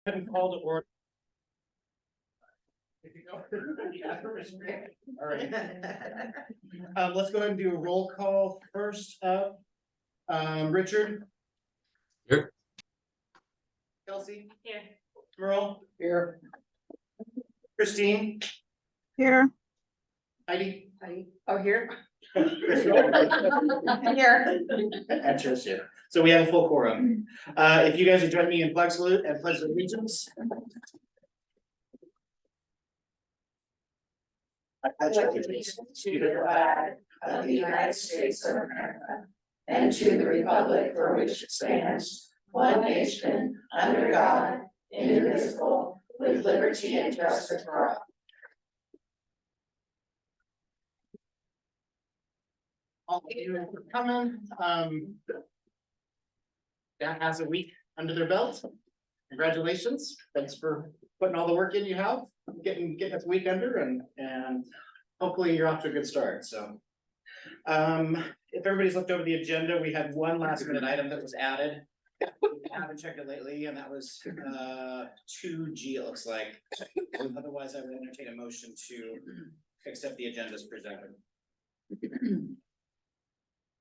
And call to order. All right. Let's go ahead and do a roll call first up. Richard. Here. Kelsey. Here. Merle. Here. Christine. Here. Heidi. Oh, here. Here. And Tricia. So we have a full quorum. If you guys would join me in flag salute and pledge allegiance. I pledge allegiance to the flag of the United States of America and to the republic for which it stands, one nation, under God, indivisible, with liberty and justice for all. All of you for coming. That has a week under their belt. Congratulations. Thanks for putting all the work in you have, getting this week under and hopefully you're off to a good start. So if everybody's looked over the agenda, we had one last minute item that was added. I haven't checked it lately, and that was 2G, it looks like. Otherwise, I would entertain a motion to accept the agenda as presented.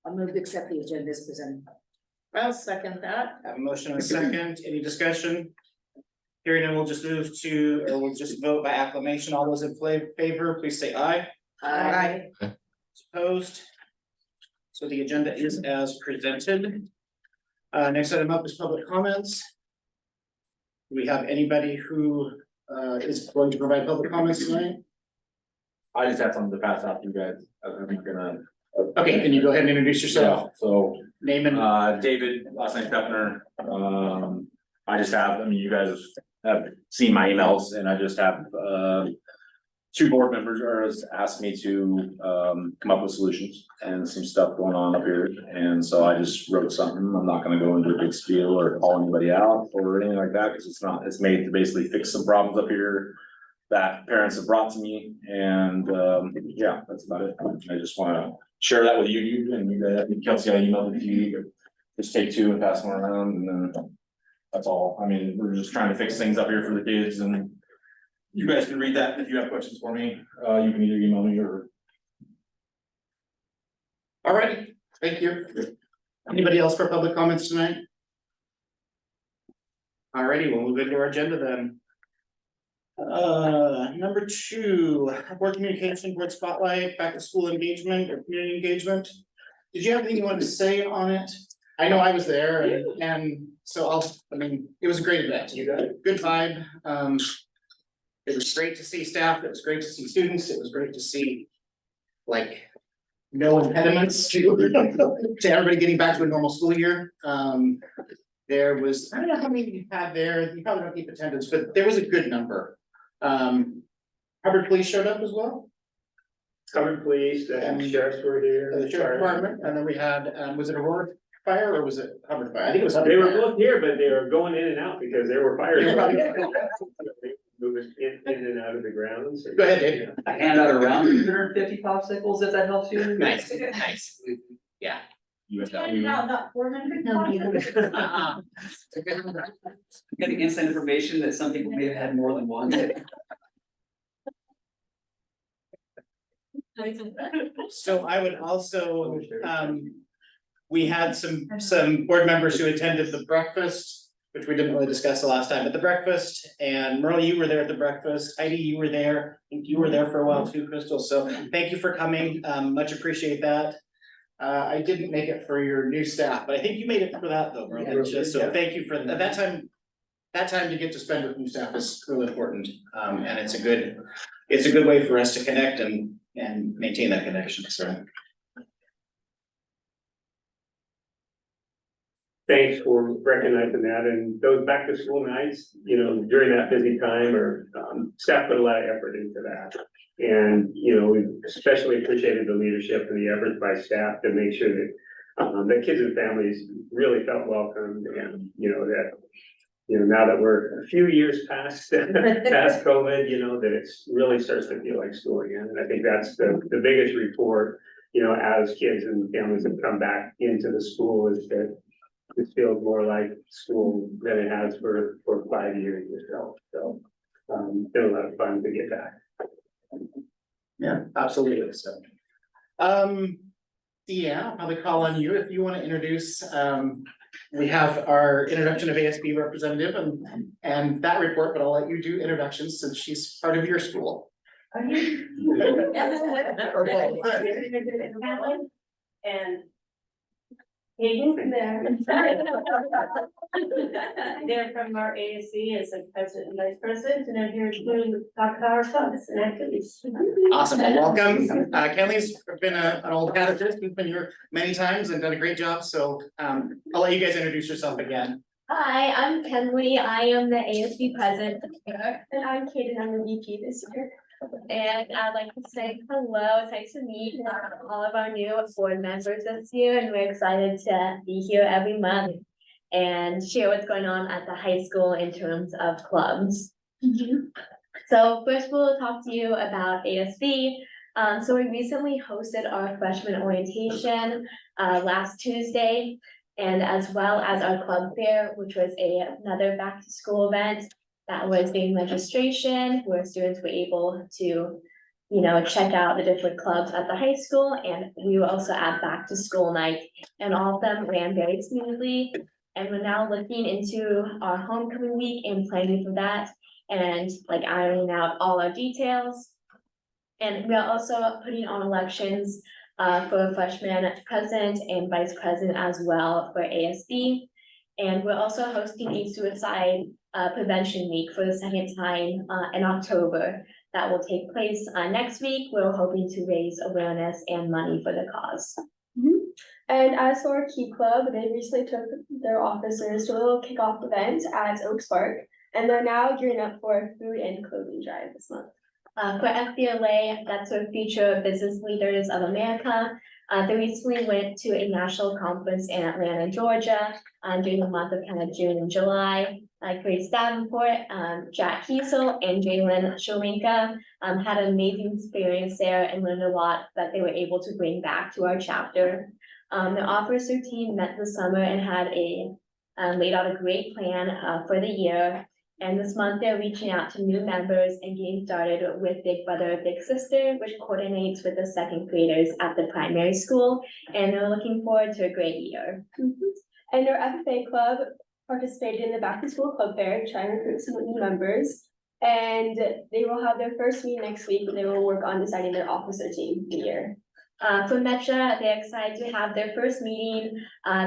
I'll move to accept the agenda as presented. I'll second that. Have a motion and a second. Any discussion? Hearing none, we'll just move to, or we'll just vote by acclamation. All those in favor, please say aye. Aye. Opposed? So the agenda is as presented. Next item up is public comments. Do we have anybody who is going to provide public comments tonight? I just have something to pass out to you guys. I'm gonna. Okay, can you go ahead and introduce yourself? So, Name and David, last name Pepner. I just have, you guys have seen my emails and I just have, two board members asked me to, come up with solutions and some stuff going on up here. And so I just wrote something. I'm not gonna go into a big spiel or call anybody out or anything like that, because it's made to basically fix some problems up here that parents have brought to me. And, yeah, that's about it. I just wanna share that with you and you guys. Kelsey, I emailed it to you. Just take two and pass them around, and then that's all. I mean, we're just trying to fix things up here for the kids, and you guys can read that if you have questions for me. You can either email me or. all right, thank you. Anybody else for public comments tonight? All righty, we'll move into our agenda then. Number 2, board communication, board spotlight, back to school engagement or community engagement. Did you have anything you wanted to say on it? I know I was there and so it was a great event. You got it. Good vibe. It was great to see staff. It was great to see students. It was great to see like no impediments to everybody getting back to a normal school year. There was, I don't know how many you had there. You probably don't keep attendance, but there was a good number. Hubbard Police showed up as well. Hubbard Police, and sheriffs were here. The sheriff department, and then we had, was it Aurora Fire or was it Hubbard Fire? I think it was Hubbard. They were Fire. both here, but they were going in and out because there were fires. They were probably- Moving in and out of the grounds. Go ahead, Dave. I hand out around 250 popsicles, if that helps you. Nice, nice. Yeah. You not 400. Getting inside information that some people may have had more than one. So I would also, we had some board members who attended the breakfast, which we didn't really discuss the last time, but the breakfast, and Merle, you were there at the breakfast. Heidi, you were there. I think you were there for a while too, Crystal. So thank you for coming. Much appreciate that. I didn't make it for your new staff, but I think you made it for that though, Merle. So thank you for that time. That time to get to spend with new staff is really important. And it's a good way for us to connect and maintain that connection. So. Thanks for recognizing that, and those back to school nights, during that busy time, or staff put a lot of effort into that. And, we especially appreciated the leadership and the efforts by staff to make sure that the kids and families really felt welcomed, and, now that we're a few years past COVID, that it's really starts to feel like school again. And I think that's the biggest report, as kids and families have come back into the school, is that this feels more like school than it has for 5 years or so. So, been a lot of fun to get back. Yeah, absolutely, so. Deanne, I'll probably call on you if you want to introduce, we have our introduction of ASB representative and that report, but I'll let you do introductions since she's part of your school. And Hayden there. They're from our ASC as a president and vice president, and I'm here to talk about our clubs and activities. Awesome, well, welcome. Kenley's been an old hat at this, he's been here many times and done a great job, so I'll let you guys introduce yourself again. Hi, I'm Kenley. I am the ASB president here. And I'm Kaden, I'm the VP this year. And I'd like to say hello, it's nice to meet all of our new board members this year, and we're excited to be here every month and share what's going on at the high school in terms of clubs. So first we'll talk to you about ASB. So we recently hosted our freshman orientation last Tuesday, and as well as our club fair, which was another back to school event that was in registration, where students were able to, check out the different clubs at the high school, and we will also add back to school night, and all of them ran very smoothly. And we're now looking into our homecoming week and planning for that, and like ironing out all our details. And we are also putting on elections for freshman president and vice president as well for ASB. And we're also hosting a suicide prevention week for the second time in October. That will take place next week. We're hoping to raise awareness and money for the cause. And as for our Key Club, they recently took their officers to a little kickoff event at Oaks Park, and they're now gearing up for a food and clothing drive this month. For FBLA, that's a Future Business Leaders of America. They recently went to a national conference in Atlanta, Georgia, during the month of kind of June and July. Grace Davenport, Jack Kiesel, and Jalen Sholinka had an amazing experience there and learned a lot that they were able to bring back to our chapter. The officer team met this summer and had laid out a great plan for the year. And this month they're reaching out to new members and getting started with Big Brother, Big Sister, which coordinates with the second graders at the primary school. And they're looking forward to a great year. And our FFA club participated in the back to school club fair, trying to recruit some new members. And they will have their first meeting next week, and they will work on deciding their officer team for the year. For Metra, they're excited to have their first meeting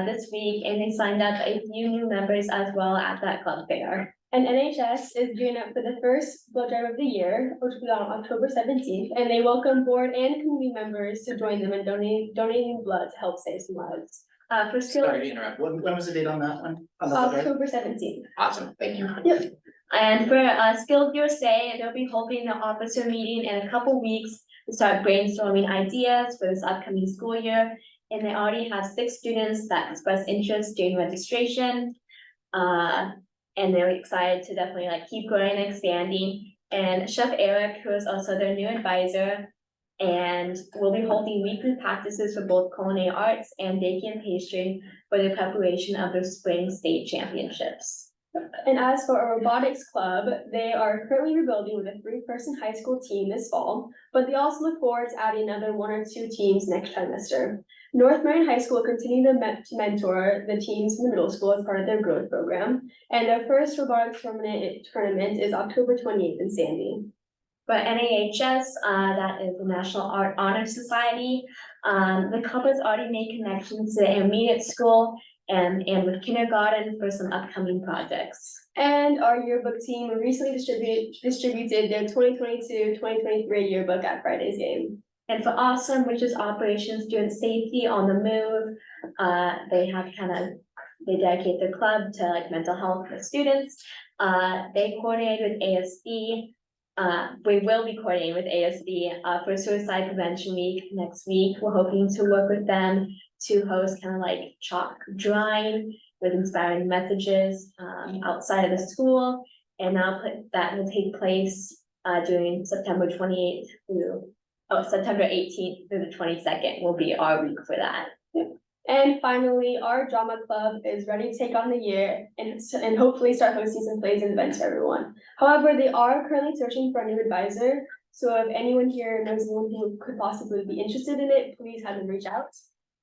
this week, and they signed up a few new members as well at that club fair. And NHS is gearing up for the first blood drive of the year, which will be on October 17th, and they welcome board and community members to join them in donating blood to help save some lives. For skills, Sorry to interrupt, when was the date on that one? On the blood drive? October 17th. Awesome, thank you. Yep. and for Skills USA, they'll be holding the officer meeting in a couple weeks to start brainstorming ideas for this upcoming school year. And they already have 6 students that expressed interest during registration. And they're excited to definitely keep growing and expanding. And Chef Eric, who is also their new advisor, and will be holding weekly practices for both culinary arts and baking and pastry for the preparation of their spring state championships. And as for our robotics club, they are currently rebuilding with a 3-person high school team this fall, but they also look forward to adding another 1 or 2 teams next trimester. North Marion High School continue to mentor the teams from the middle school as part of their growth program, and their first robotics tournament is October 28th in Sandy. For NAHS, that is the National Art Honor Society, the club has already made connections to the intermediate school and with kindergarten for some upcoming projects. And our yearbook team recently distributed their 2022-2023 yearbook at Friday's game. And for Awesome, which is Operation Student Safety on the Move, they dedicate their club to mental health for students. They coordinate with ASB. We will be coordinating with ASB for Suicide Prevention Week next week. We're hoping to work with them to host chalk drawing with inspiring messages outside of the school. And that will take place during September 18th through the 22nd will be our week for that. And finally, our drama club is ready to take on the year and hopefully start hosting some plays and events for everyone. However, they are currently searching for a new advisor. So if anyone here knows anyone who could possibly be interested in it, please have them reach out.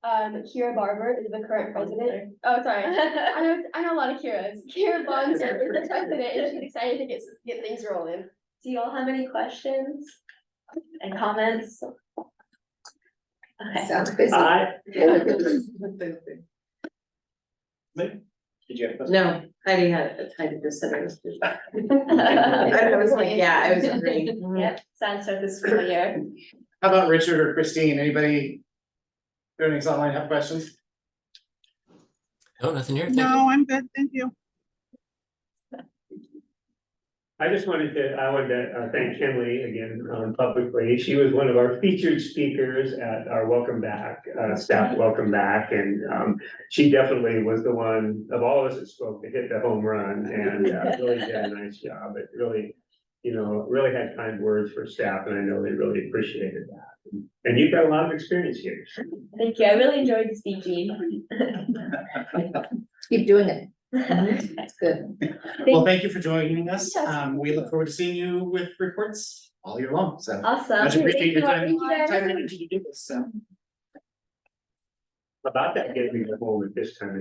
Kira Barber is the current president. Oh, sorry. I know a lot of Kiras. Kira Bonser is the president and she's excited to get things rolling. Do you all have any questions and comments? Okay. Sounds busy. Did you have a question? No, Heidi just said it was. I was like, yeah, I was agreeing. Yep, sounds like the school year. How about Richard or Christine? Anybody doing this online have questions? No, nothing here. Thank you. No, I'm good, thank you. I wanted to thank Kenley again, publicly. She was one of our featured speakers at our welcome back, staff welcome back. And, she definitely was the one of all of us that spoke to hit the home run and, really did a nice job. It really, really had kind words for staff and I know they really appreciated that. And you've got a lot of experience here. Thank you. I really enjoyed speaking. Keep doing it. That's good. Well, thank you for joining us. We look forward to seeing you with reports all year long, so. Awesome. Much appreciate your time, Thank you very time and much. energy to do this, so. About that getting me home at this time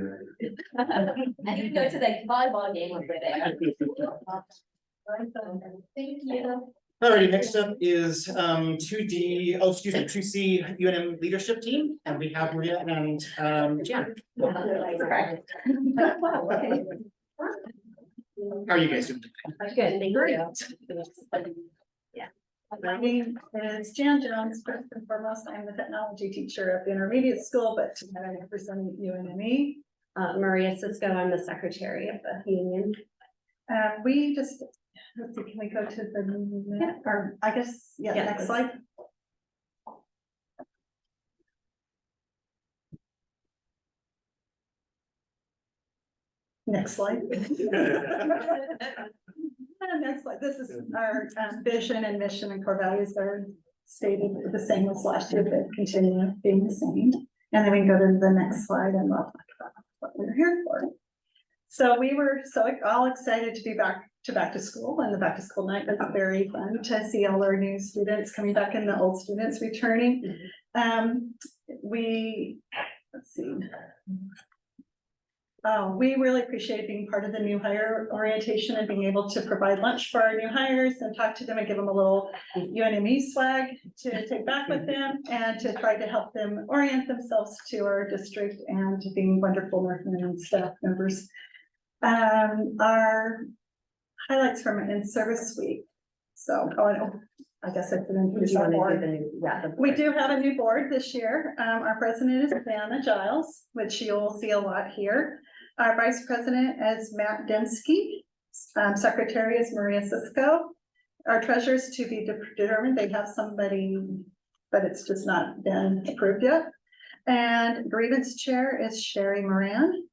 of night. I need to go to the volleyball game over there. Thank you. Alrighty, next up is 2C UNM leadership team, and we have Maria and Jan. How are you guys doing? Good, thank you. My name is Jan Jones. First and foremost, I'm the technology teacher at the intermediate school, but I represent UNME. Maria Cisco, I'm the secretary of the union. We just, let's see, can we go to the, or I guess, yeah, Yeah, next let's- slide. Next slide. Next slide. This is our vision and mission and core values are stated the same as last year, but continue being the same. And then we can go to the next slide and we'll talk about what we're here for. So we were all excited to be back to school, and the back to school night was very fun to see all our new students coming back and the old students returning. Let's see. Oh, we really appreciate being part of the new hire orientation and being able to provide lunch for our new hires and talk to them and give them a little UNME swag to take back with them and to try to help them orient themselves to our district and to being wonderful North Marion staff members. Our highlights from an in-service week. So, I guess I didn't introduce our board. We do have a new board this year. Our president is Diana Giles, which you'll see a lot here. Our vice president is Matt Densky. Secretary is Maria Cisco. Our treasurers to be determined. They have somebody, but it's just not been approved yet. And grievance chair is Sherry Moran.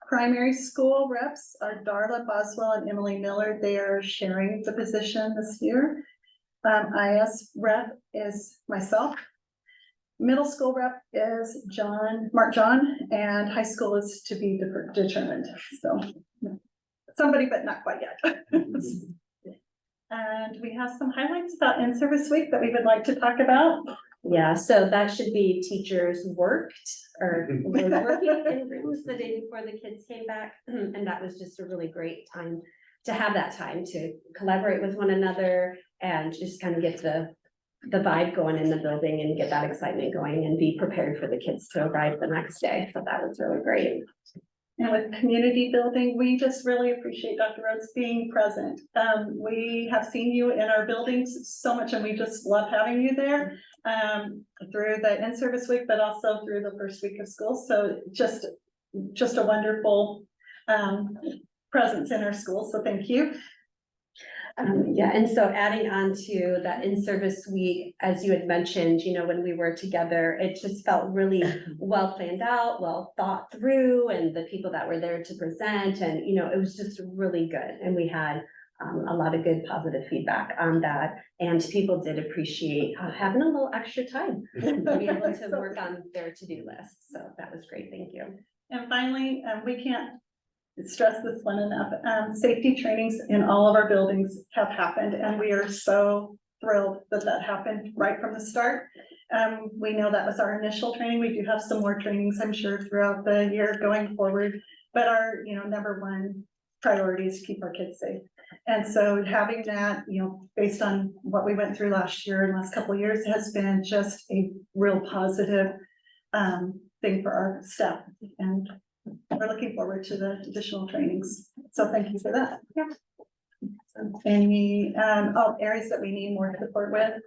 Primary school reps are Darla Boswell and Emily Miller. They are sharing the position this year. IS rep is myself. Middle school rep is Mark John, and high school is to be determined. So somebody, but not quite yet. And we have some highlights about in-service week that we would like to talk about. Yeah, so that should be teachers worked or were working in rooms the day before the kids came back. And that was just a really great time to have that time to collaborate with one another and just kind of get the vibe going in the building and get that excitement going and be prepared for the kids to arrive the next day. So that was really great. And with community building, we just really appreciate Dr. Rhodes being present. We have seen you in our buildings so much and we just love having you there through the in-service week, but also through the first week of school. So just a wonderful presence in our school. So thank you. Yeah, and so adding on to that in-service week, as you had mentioned, you know, when we were together, it just felt really well planned out, well thought through, and the people that were there to present, and, you know, it was just really good. And we had a lot of good positive feedback on that. And people did appreciate having a little extra time to be able to work on their to-do list. So that was great. Thank you. And finally, we can't stress this one enough. Safety trainings in all of our buildings have happened, and we are so thrilled that that happened right from the start. We know that was our initial training. We do have some more trainings, I'm sure, throughout the year going forward. But our, number one priority is to keep our kids safe. And so having that, based on what we went through last year and last couple of years, has been just a real positive thing for our staff. And we're looking forward to the additional trainings. So thank you for that. Yeah. Any areas that we need more support with,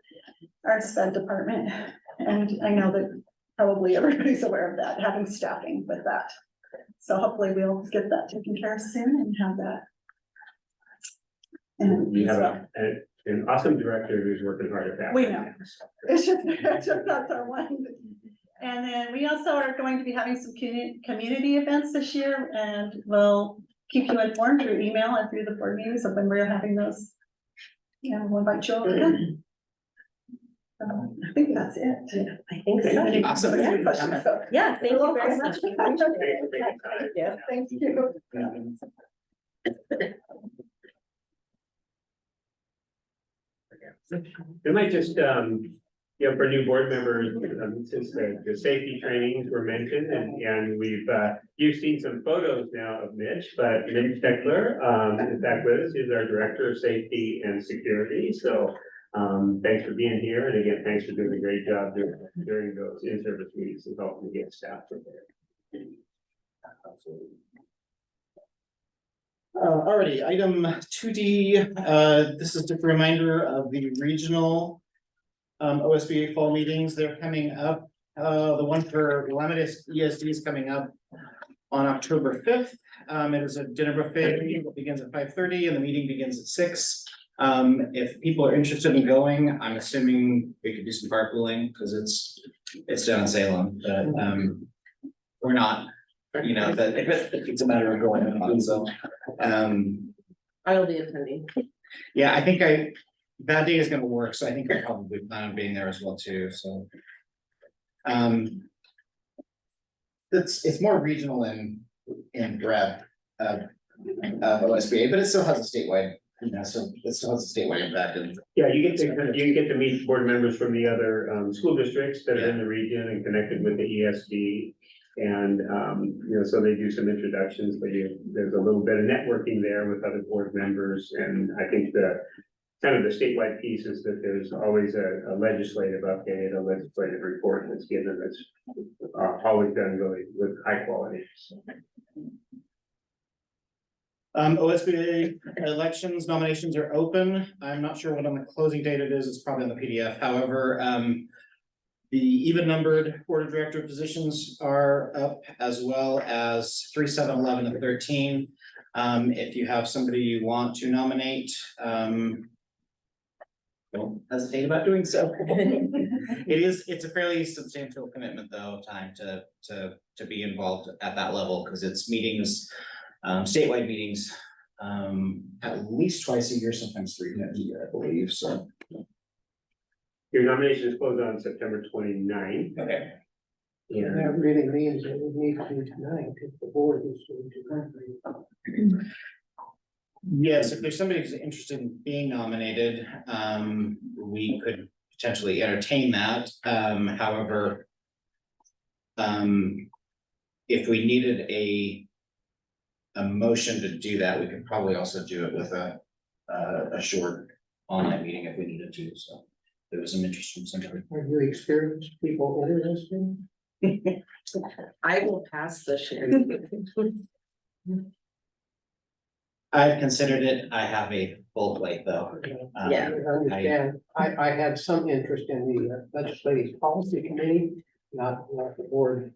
our SPED department. And I know that probably everybody's aware of that, having staffing with that. So hopefully we'll get that taken care of soon and have that. And We have an awesome director who's working hard at that. We know. It's just that's our one. And then we also are going to be having some community events this year, and we'll keep you informed through email and through the board meetings of when we're having those. We'll invite you over. I think that's it. Yeah, I think so. Awesome. Yeah, thank you very much. Yeah, thank you. It might just, for new board members, since the safety trainings were mentioned, and you've seen some photos now of Mitch, but Mitch Steckler, is back with us, he's our Director of Safety and Security, so thanks for being here, and again, thanks for doing a great job during those in-service meetings and helping to get staff prepared. Alrighty, item 2D, this is just a reminder of the regional OSBA fall meetings. They're coming up. The one for Limited ESD is coming up on October 5th. It is a dinner buffet. It begins at 5:30 and the meeting begins at 6. If people are interested in going, I'm assuming we could do some carpooling because it's down in Salem, but we're not. That it's a matter of going on. So, I will be attending. yeah, I think that day is going to work. So I think I probably plan on being there as well too. So, it's more regional in breadth of OSBA, but it still has a statewide. So it still has a statewide impact. Yeah, you get to meet board members from the other school districts that are in the region and connected with the ESD. And, so they do some introductions, but there's a little bit of networking there with other board members. And I think the kind of the statewide piece is that there's always a legislative update, a legislative report that's given that's always done really with high quality. OSBA elections nominations are open. I'm not sure what on the closing date it is. It's probably on the PDF. However, the even numbered board of director positions are up, as well as 3, 7, 11, and 13. If you have somebody you want to nominate, don't hesitate about doing so. It's a fairly substantial commitment though, time to be involved at that level, because it's meetings, statewide meetings, at least twice a year, sometimes 3 times a year, I believe, so. Your nomination is closed on September 29th. Okay. Yeah. That really means that we need to do tonight if the board is going to. Yes, if there's somebody who's interested in being nominated, we could potentially entertain that. However, if we needed a motion to do that, we could probably also do it with a short online meeting if we needed to, so. There was some interest from somebody. Are you experienced people interested? I will pass this year. I've considered it. I have a full plate though. Yeah. I understand. I had some interest in the legislative policy committee, not the board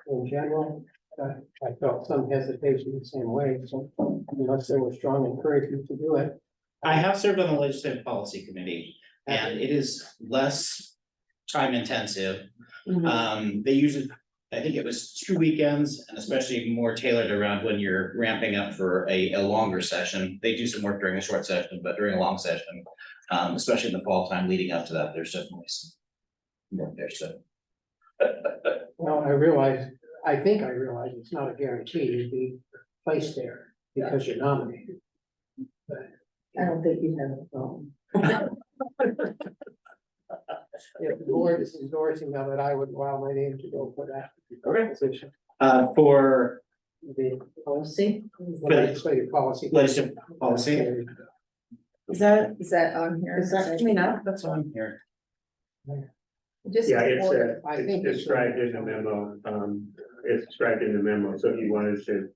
in general. I felt some hesitation the same way, so unless there was strong encouragement to do it. I have served on the legislative policy committee, and it is less time intensive. They usually I think it was 2 weekends, and especially more tailored around when you're ramping up for a longer session. They do some work during a short session, but during a long session, especially in the fall time leading up to that, there's definitely some work there, so. Well, I think I realize it's not a guarantee you'd be placed there because you're nominated. I don't think you have a problem. If the board is endorsing of it, I would allow my name to go for that. Okay. Position. For The Policy? legislative policy. legislative policy, Is that on here? is that coming up? That's on here. Just Yeah, it's, I think it's described in the memo, it's described in the memo, so if you wanted to,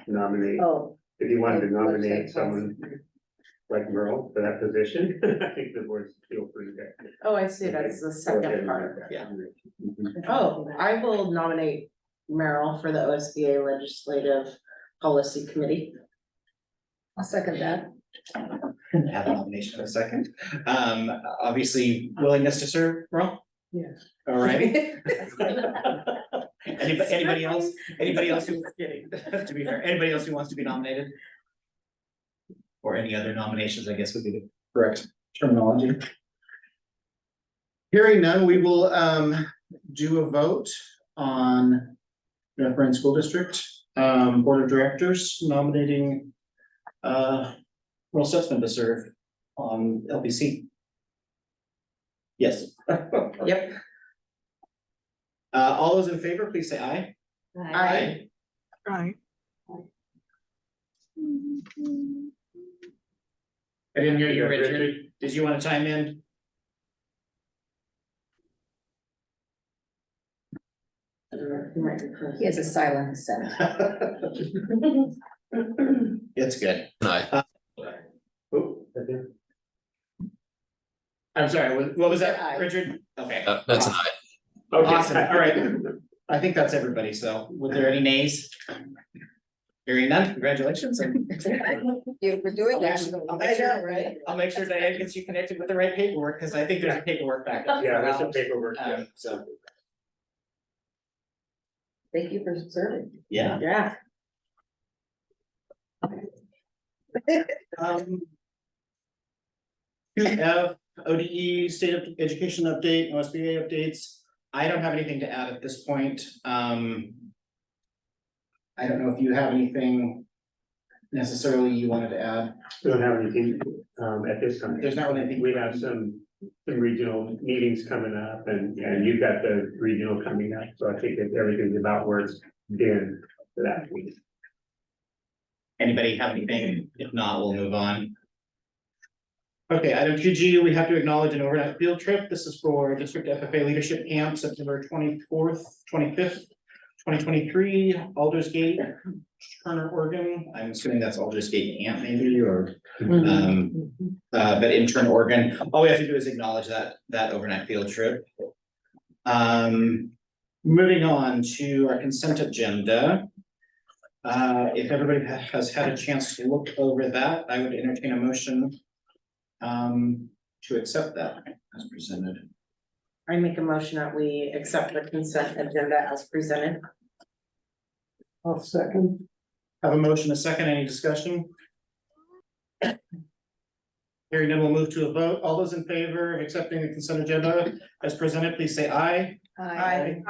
nominate, Oh. if you wanted to Oh, nominate website someone like Merle for that position, I think the board feel free to. Oh, I see, that's the second part. Yeah. Oh, I will nominate Merrill for the OSBA Legislative Policy Committee. I'll second that. Have a nomination in a second. Obviously willingness to serve, Ron? Yes. All righty. Anybody else? Anybody else who's kidding? To be fair, anybody else who wants to be nominated? Or any other nominations, I guess would be the correct terminology. Hearing none, we will do a vote on North Marion School District Board of Directors nominating Merle Stutzman to serve on LPC. Yes. Yep. All those in favor, please say aye. Aye. Right. I didn't hear you, Richard. Did you want to chime in? He has a silent assent. It's good. Aye. Oh, I'm sorry, what was that, Aye. Richard? Okay. That's an aye. okay. Awesome, all right. I think that's everybody, so were there any nays? Hearing none, congratulations. You for doing I'll make sure, I'll make sure Diane gets you connected with the right paperwork, because I think there's a paperwork back. Yeah, there's some paperwork, So, Thank you for serving. yeah. Yeah. F, ODE, State of Education update, OSBA updates. I don't have anything to add at this point. I don't know if you have anything necessarily you wanted to add. We don't have anything, at this time. There's not really anything. We have some regional meetings coming up and you've got the regional coming up, so I think that everything's about where it's been for that week. Anybody have anything? If not, we'll move on. Okay, item 2G, we have to acknowledge an overnight field trip. This is for District FFA Leadership Camp, September 24th, 25th, 2023, Aldersgate, Turner, Oregon. I'm assuming that's Aldersgate Camp maybe, or but in Turner, Oregon. All we have to do is acknowledge that overnight field trip. Moving on to our consent agenda. If everybody has had a chance to look over that, I would entertain a motion to accept that as presented. I make a motion that we accept the consent agenda as presented. I'll second. Have a motion, a second, any discussion? Hearing none, we'll move to a vote. All those in favor of accepting the consent agenda as presented, please say aye. Aye.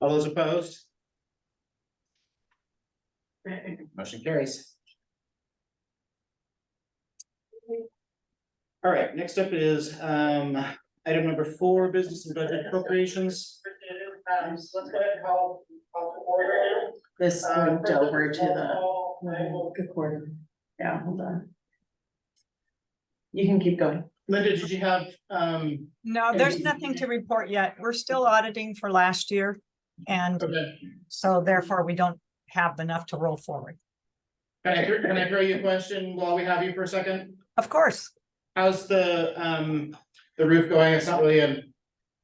All those opposed? Motion carries. All right, next up is item number 4, business and budget appropriations. Let's go ahead and call to order. This moved over to the recording. Yeah, hold on. You can keep going. Linda, did you have No, there's nothing to report yet. We're still auditing for last year. And okay. so therefore we don't have enough to roll forward. Can I throw you a question while we have you for a second? Of course. How's the roof going? It's not really an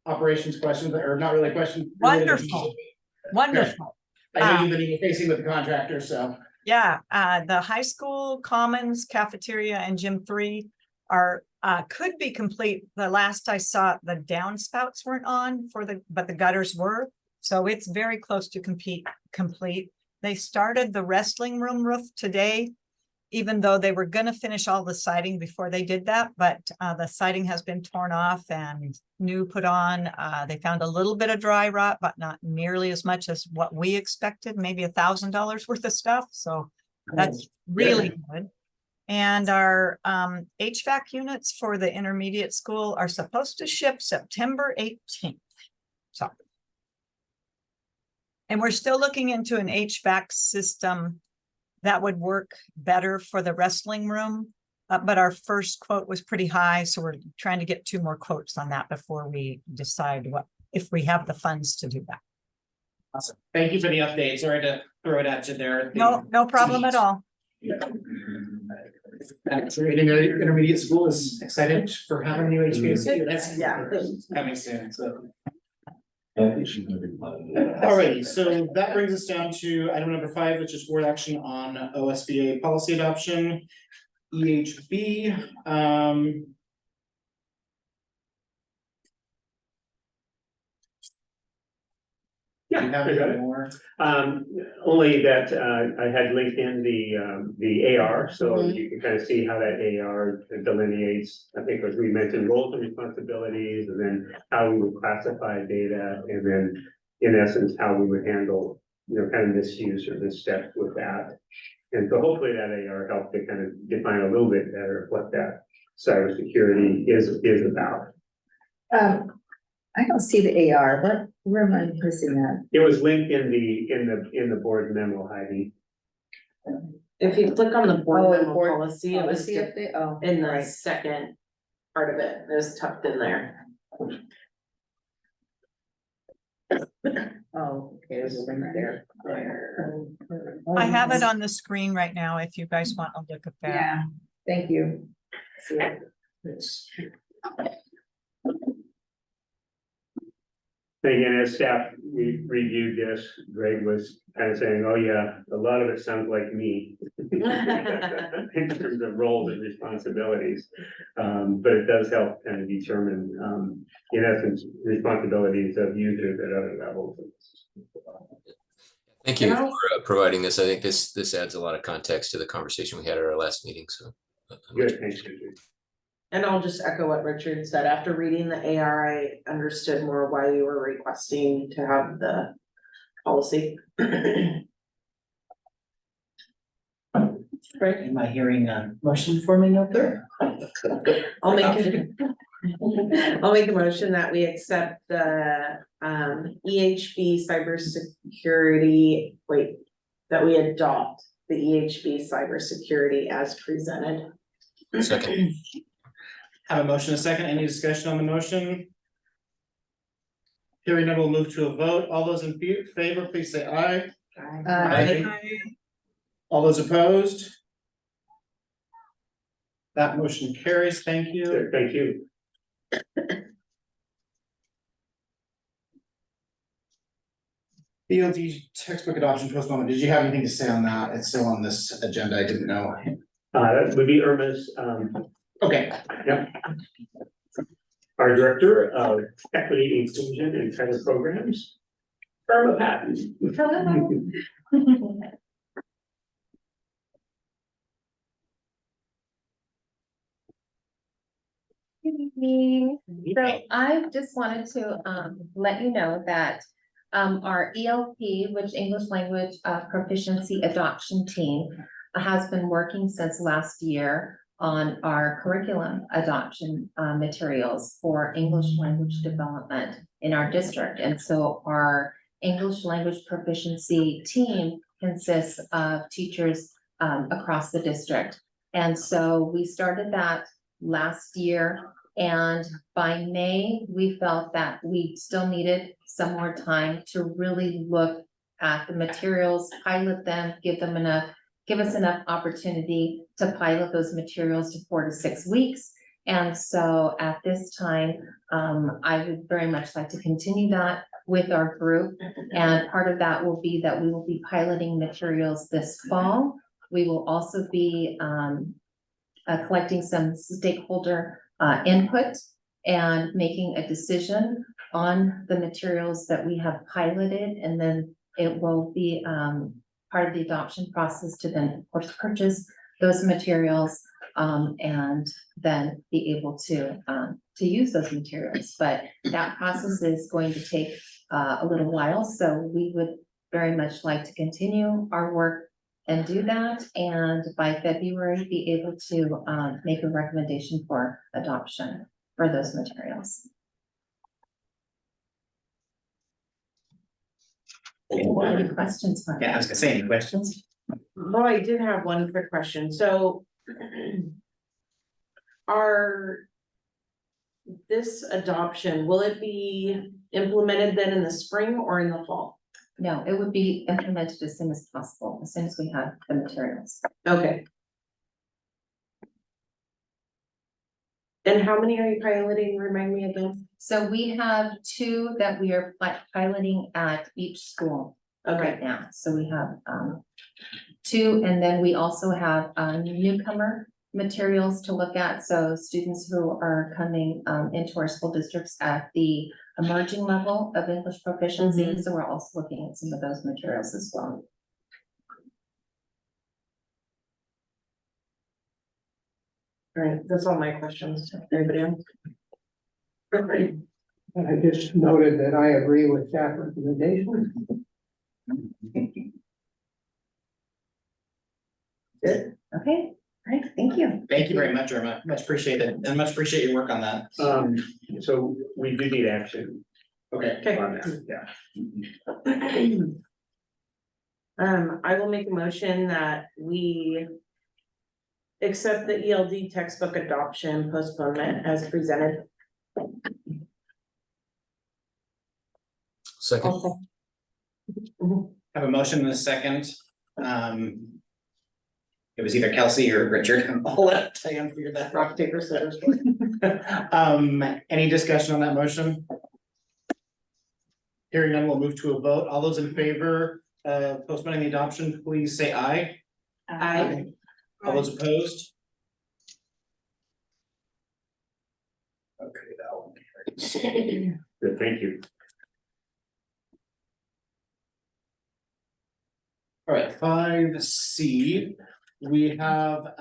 operations question, or not really a question. Wonderful. Wonderful. I know you've been facing with the contractor, so. Yeah, the high school commons, cafeteria and gym 3 are, could be complete. The last I saw, the downspouts weren't on but the gutters were. So it's very close to complete. They started the wrestling room roof today, even though they were gonna finish all the siding before they did that, but the siding has been torn off and new put on. They found a little bit of dry rot, but not nearly as much as what we expected, maybe $1,000 worth of stuff. So that's really good. And our HVAC units for the intermediate school are supposed to ship September 18th. So. And we're still looking into an HVAC system that would work better for the wrestling room. But our first quote was pretty high, so we're trying to get 2 more quotes on that before we decide if we have the funds to do that. Awesome. Thank you for the update. Sorry to throw it at you there. No problem at all. Intermediate school is excited for having new HVAC. That's coming soon, so. Alrighty, so that brings us down to item number 5, which is board action on OSBA policy adoption. EHB, Yeah, you have I got any it. more? Only that, I had linked in the AR, so you can kind of see how that AR delineates, I think as we mentioned, roles and responsibilities, and then how we would classify data, and then in essence, how we would handle, kind of misuse or missteps with that. And so hopefully that AR helped to kind of define a little bit better what that cybersecurity is about. I don't see the AR, where am I missing that? It was linked in the board memo, Heidi. If you click on the board Oh, memo board policy, it was policy update, oh, in the right. second part of it, it was tucked in there. Oh, okay, there's a link there. I have it on the screen right now if you guys want to look at that. Yeah, thank you. And again, as staff, we reviewed this, Greg was kind of saying, oh yeah, a lot of it sounds like me. In terms of roles and responsibilities, but it does help kind of determine, in essence, responsibilities of users at other levels. Thank you for providing this. I think this adds a lot of context to the conversation we had at our last meeting, so. Good, thanks, Richard. And I'll just echo what Richard said, after reading the AR, I understood more why you were requesting to have the policy. Right, am I hearing a motion forming up there? I'll make a motion that we accept the EHB cybersecurity, that we adopt the EHB cybersecurity as presented. Second. Have a motion, a second, any discussion on the motion? Hearing none, we'll move to a vote. All those in favor, please say aye. Aye. All those opposed? That motion carries, thank you. Good, thank you. BLD textbook adoption postponement, did you have anything to say on that? It's still on this agenda, I didn't know. That would be Irma's, Okay. yep. Our Director of Equity, Inclusion, and Credit Programs, Irma Patton. Good evening. So I just wanted to let you know that our ELP, which English Language Proficiency Adoption Team, has been working since last year on our curriculum adoption materials for English language development in our district. And so our English language proficiency team consists of teachers across the district. And so we started that last year, and by May, we felt that we still needed some more time to really look at the materials, pilot them, give us enough opportunity to pilot those materials to 4 to 6 weeks. And so at this time, I would very much like to continue that with our group. And part of that will be that we will be piloting materials this fall. We will also be collecting some stakeholder input and making a decision on the materials that we have piloted. And then it will be part of the adoption process to then, of course, purchase those materials and then be able to use those materials. But that process is going to take a little while, so we would very much like to continue our work and do that, and by February, be able to make a recommendation for adoption for those materials. Any questions? Mark? Yeah, I was gonna say, any questions? Well, I did have one quick question, so. This adoption, will it be implemented then in the spring or in the fall? No, it would be implemented as soon as possible, as soon as we have the materials. Okay. And how many are you piloting, remind me again? So we have 2 that we are piloting at each school right now. So we have 2, and then we also have newcomer materials to look at. So students who are coming into our school districts at the emerging level of English proficiency. So we're also looking at some of those materials as well. All right, that's all my questions. Everybody else? I just noted that I agree with staff recommendation. Good. Okay, great, thank you. Thank you very much, Irma. Much appreciated, and much appreciate your work on that. So we do need action Okay. on that, yeah. I will make a motion that we accept the ELD textbook adoption postponement as presented. Second. Have a motion and a second. It was either Kelsey or Richard. I'll let Diane figure that. Rock, paper, scissors. Any discussion on that motion? Hearing none, we'll move to a vote. All those in favor of postponing the adoption, please say aye. Aye. All those opposed? Okay, that one carries. Good, thank you. All right, 5C, we have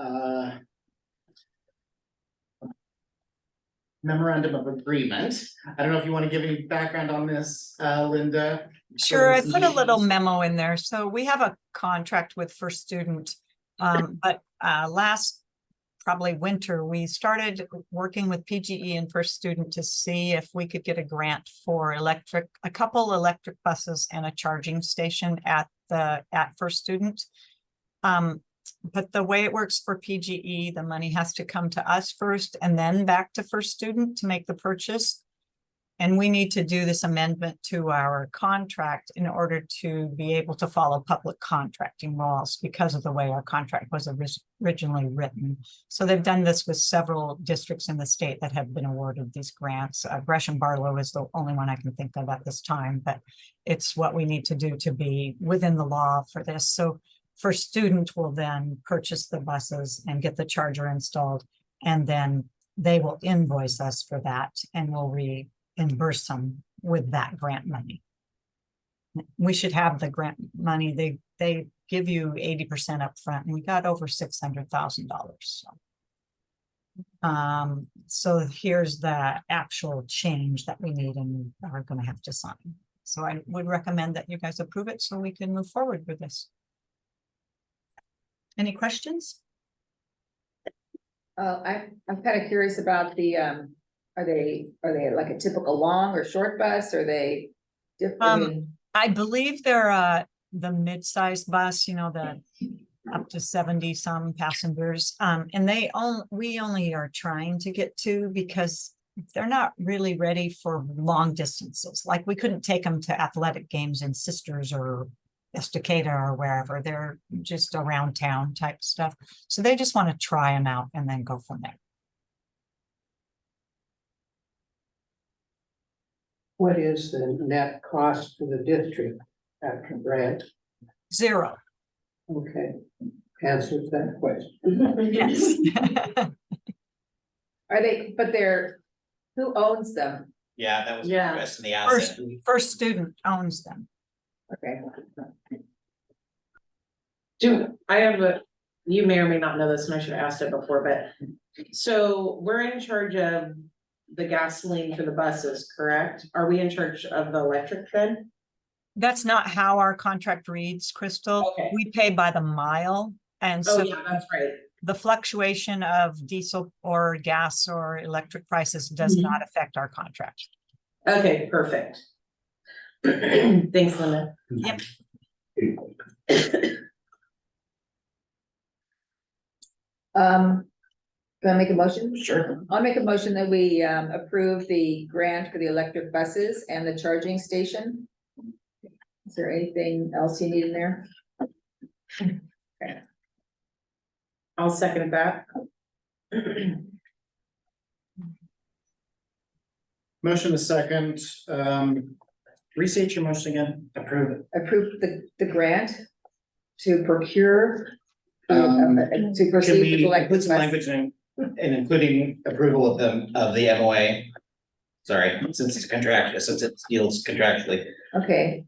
memorandum of agreement. I don't know if you want to give any background on this, Linda. Sure, I put a little memo in there. So we have a contract with First Student. But last probably winter, we started working with PGE and First Student to see if we could get a grant for a couple electric buses and a charging station at First Student. But the way it works for PGE, the money has to come to us first and then back to First Student to make the purchase. And we need to do this amendment to our contract in order to be able to follow public contracting laws because of the way our contract was originally written. So they've done this with several districts in the state that have been awarded these grants. Gresham Barlow is the only one I can think of at this time, but it's what we need to do to be within the law for this. So First Student will then purchase the buses and get the charger installed, and then they will invoice us for that and we'll reimburse them with that grant money. We should have the grant money. They give you 80% up front, and we got over $600,000. So here's the actual change that we need and are going to have to sign. So I would recommend that you guys approve it so we can move forward with this. Any questions? I'm kind of curious about the, are they like a typical long or short bus? Are they different? I believe they're the mid-sized bus, you know, the up to 70 some passengers. And we only are trying to get 2 because they're not really ready for long distances. Like we couldn't take them to athletic games in Sisters or Estacada or wherever. They're just around town type stuff. So they just want to try them out and then go from there. what is the net cost to the district after grant? 0. Okay, answers that question. Yes. Are they, but they're, who owns them? Yeah, that was the Yeah. question, the First student owns them. Okay. You may or may not know this, and I should have asked it before, but, so we're in charge of the gasoline for the buses, correct? Are we in charge of the electric then? That's not how our contract reads, Crystal. Okay. We pay by the mile. And Oh, so yeah, that's right. the fluctuation of diesel or gas or electric prices does Mhm. not affect our contract. Okay, perfect. Thanks, Linda. Yep. Can I make a motion? Sure. I'll make a motion that we approve the grant for the electric buses and the charging station. Is there anything else you need in there? I'll second that. Motion is second, restate your motion again, approve it. Approve the grant to procure. To Can proceed we with electric put some bus. language in, and including approval of the MOA? Sorry, since it's contract, since it deals contractually. Okay.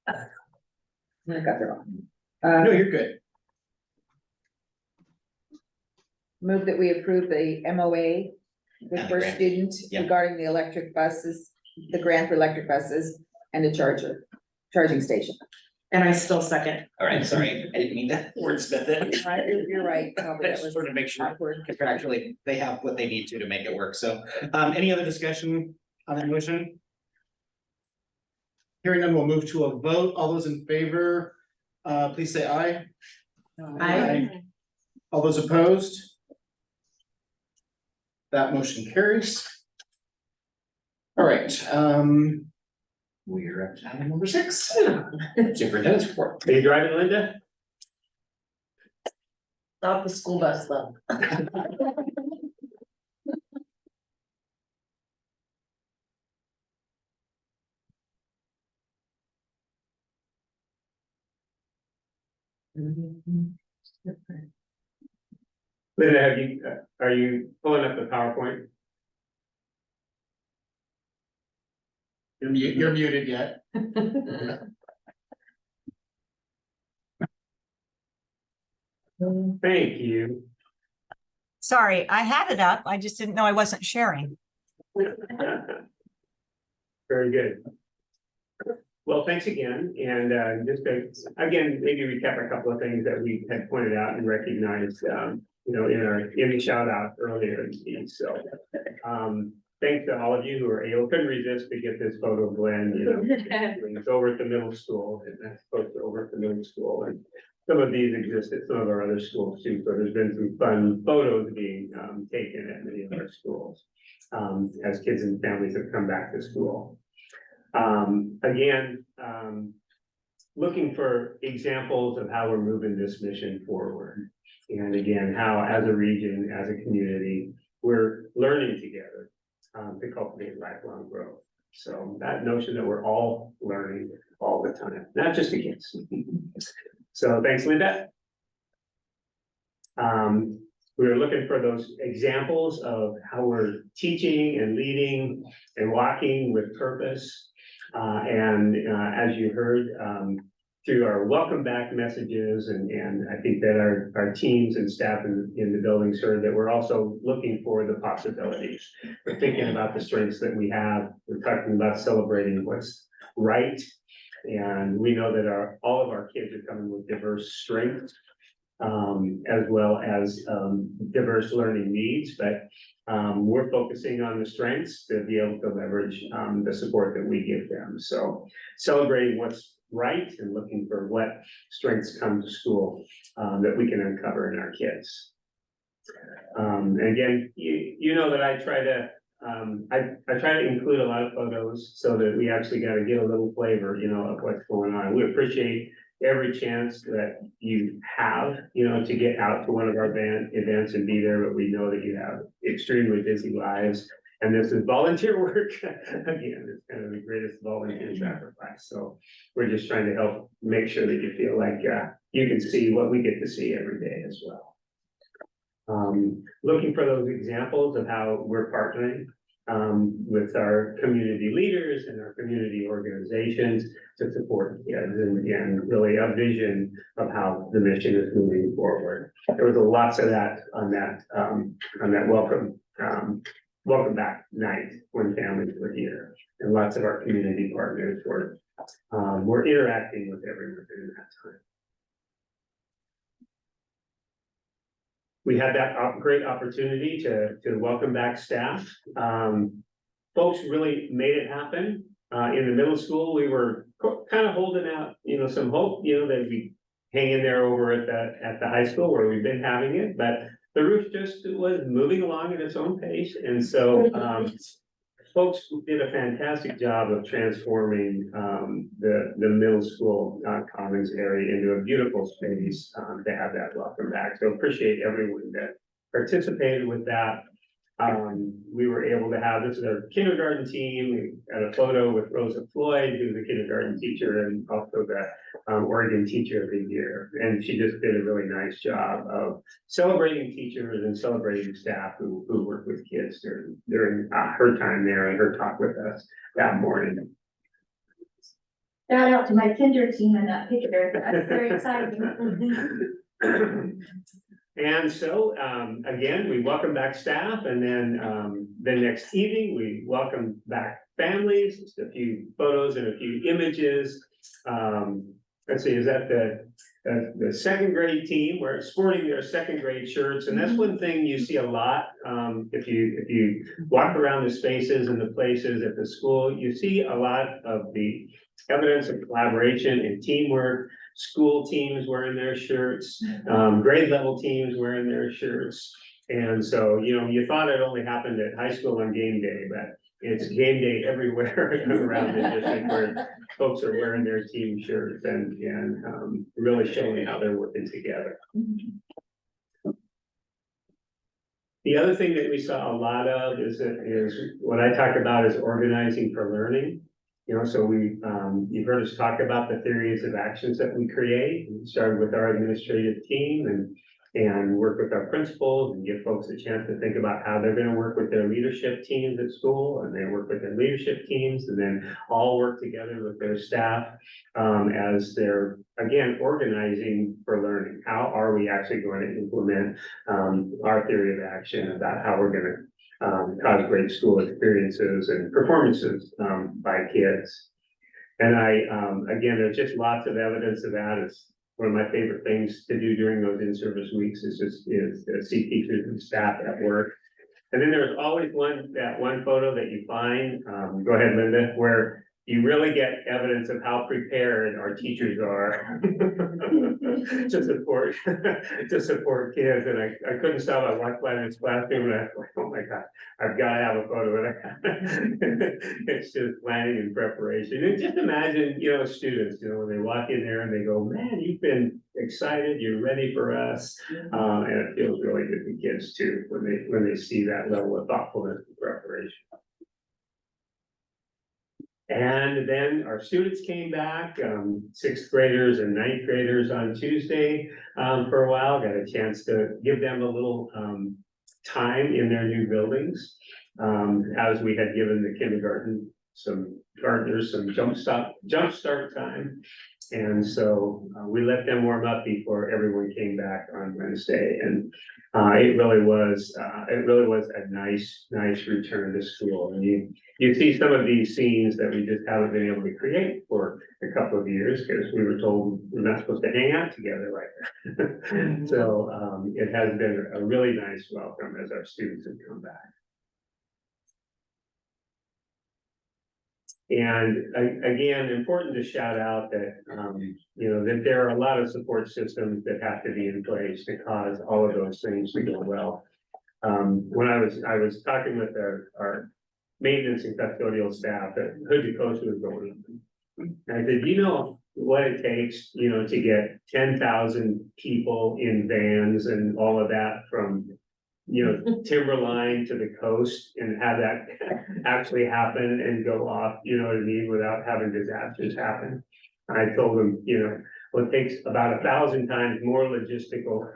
I got that wrong. No, you're good. Move that we approve the MOA And with the first grant. student Yeah. regarding the electric buses, the grant for electric buses and the charging station. And I still second. All right, sorry, I didn't mean to wordsmith it. You're right, probably I that just was wanted to make sure awkward. contractually they have what they need to make it work, so, any other discussion on that motion? Hearing none, we'll move to a vote, all those in favor, please say aye. Aye. All those opposed? That motion carries. All right, we're up to item number 6. Superintendent's report. Are you driving, Linda? Not the school bus though. Linda, are you pulling up the PowerPoint? You're muted yet. Thank you. Sorry, I had it up. I just didn't know I wasn't sharing. Very good. Well, thanks again, and just to, again, maybe recap a couple of things that we had pointed out and recognized, in the shout out earlier in the meeting, so. Thanks to all of you who were able, couldn't resist to get this photo of Glenn, it's over at the middle school, and that's supposed to over at the middle school, and some of these exist at some of our other schools too, so there's been some fun photos being taken at many of our schools. As kids and families have come back to school. Again, looking for examples of how we're moving this mission forward. And again, how as a region, as a community, we're learning together to cultivate lifelong growth. So that notion that we're all learning all the time, not just the kids. So thanks, Linda. We were looking for those examples of how we're teaching and leading and walking with purpose. As you heard, through our welcome back messages, and I think that our teams and staff in the building heard that we're also looking for the possibilities. We're thinking about the strengths that we have. We're talking about celebrating what's right. And we know that all of our kids are coming with diverse strengths, as well as diverse learning needs, but we're focusing on the strengths to be able to leverage the support that we give them. So celebrating what's right and looking for what strengths come to school that we can uncover in our kids. And again, you know that I try to I try to include a lot of photos so that we actually got to get a little flavor, of what's going on. We appreciate every chance that you have, to get out to one of our events and be there, but we know that you have extremely busy lives. And this is volunteer work. Again, it's kind of the greatest volunteer sacrifice. So we're just trying to help make sure that you feel like, you can see what we get to see every day as well. Looking for those examples of how we're partnering with our community leaders and our community organizations to support kids and really a vision of how the mission is moving forward. There was lots of that on that welcome back night when families were here, and lots of our community partners were interacting with everyone during that time. We had that great opportunity to welcome back staff. Folks really made it happen. In the middle school, we were kind of holding out, some hope, they'd be hanging there over at the high school where we've been having it, but the roof just was moving along at its own pace. And so, folks did a fantastic job of transforming the middle school commons area into a beautiful space to have that welcome back. So appreciate everyone that participated with that. We were able to have, this is our kindergarten team. We got a photo with Rosa Floyd, who's the kindergarten teacher and also the Oregon Teacher of the Year. And she just did a really nice job of celebrating teachers and celebrating staff who work with kids during her time there and her talk with us that morning. Shout out to my kinder team in that picture. That's very exciting. And so, again, we welcome back staff, and then the next evening, we welcome back families. Just a few photos and a few images. Let's see, is that the second grade team? We're sporting their second grade shirts, and that's one thing you see a lot. If you walk around the spaces and the places at the school, you see a lot of the evidence of collaboration and teamwork. School teams wearing their shirts, grade level teams wearing their shirts. And so, you thought it only happened at high school on game day, but it's game day everywhere around the district where folks are wearing their team shirts and really showing how they're working together. The other thing that we saw a lot of is what I talk about is organizing for learning. So you've heard us talk about the theories of actions that we create. We started with our administrative team and work with our principals and give folks a chance to think about how they're going to work with their leadership teams at school, and they work with their leadership teams and then all work together with their staff as they're, again, organizing for learning. How are we actually going to implement our theory of action about how we're going to cause great school experiences and performances by kids. And again, there's just lots of evidence of that. It's one of my favorite things to do during those in-service weeks is to see teachers and staff at work. And then there's always that one photo that you find, go ahead, Linda, where you really get evidence of how prepared our teachers are to support kids. And I couldn't stop. I walked by this classroom and I thought, oh my God, I've got to have a photo of that. It's just planning and preparation. And just imagine, students, when they walk in there and they go, man, you've been excited, you're ready for us. And it feels really good to kids too, when they see that level of thoughtfulness and preparation. And then our students came back, 6th graders and 9th graders on Tuesday for a while. Got a chance to give them a little time in their new buildings, as we had given the kindergarten some jump start time. And so we let them warm up before everyone came back on Wednesday. And it really was a nice return to school. And you see some of these scenes that we just haven't been able to create for a couple of years because we were told we're not supposed to hang out together like that. So it has been a really nice welcome as our students have come back. And again, important to shout out that, that there are a lot of support systems that have to be in place to cause all of those things to go well. When I was talking with our maintenance and custodial staff at Hood to Coast was going on. And I said, what it takes, to get 10,000 people in vans and all of that from timberline to the coast and have that actually happen and go off, you know what I mean, without having disasters happen. I told them, well, it takes about 1,000 times more logistical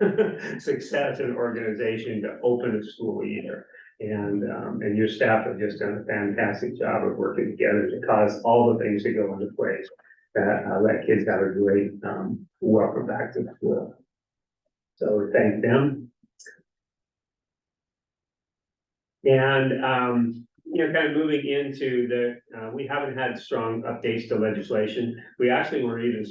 success and organization to open a school year. And your staff have just done a fantastic job of working together to cause all the things to go into place that let kids have a great welcome back to school. So thank them. And, kind of moving into we haven't had strong updates to legislation. We actually were even